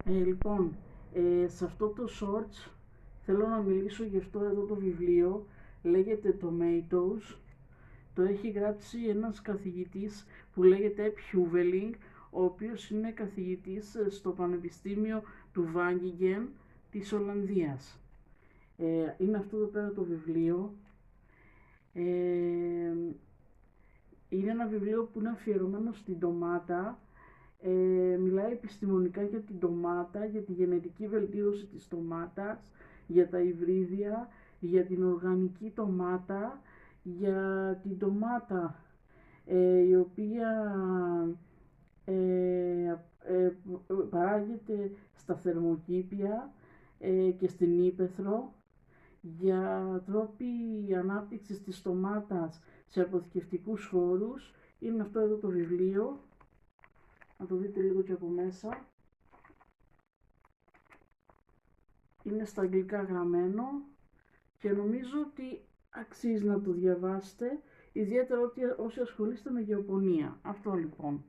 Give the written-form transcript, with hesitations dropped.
Λοιπόν, σε αυτό το shorts θέλω να μιλήσω για αυτό εδώ το βιβλίο. Λέγεται Tomatoes. Το έχει γράψει ένας καθηγητής που λέγεται Ep Huveling, ο οποίος είναι καθηγητής στο Πανεπιστήμιο του Wageningen της Ολλανδίας. Είναι αυτό εδώ πέρα το βιβλίο. Είναι ένα βιβλίο που είναι αφιερωμένο στην ντομάτα. Μιλάει επιστημονικά για την ντομάτα, για τη γενετική βελτίωση της ντομάτας, για τα υβρίδια, για την οργανική ντομάτα, για την ντομάτα η οποία παράγεται στα θερμοκήπια και στην ύπαιθρο, για τρόποι ανάπτυξης της ντομάτας σε αποθηκευτικούς χώρους. Είναι αυτό εδώ το βιβλίο. Να το δείτε λίγο και από μέσα. Είναι στα αγγλικά γραμμένο και νομίζω ότι αξίζει να το διαβάσετε, ιδιαίτερα όσοι ασχολείστε με γεωπονία. Αυτό λοιπόν.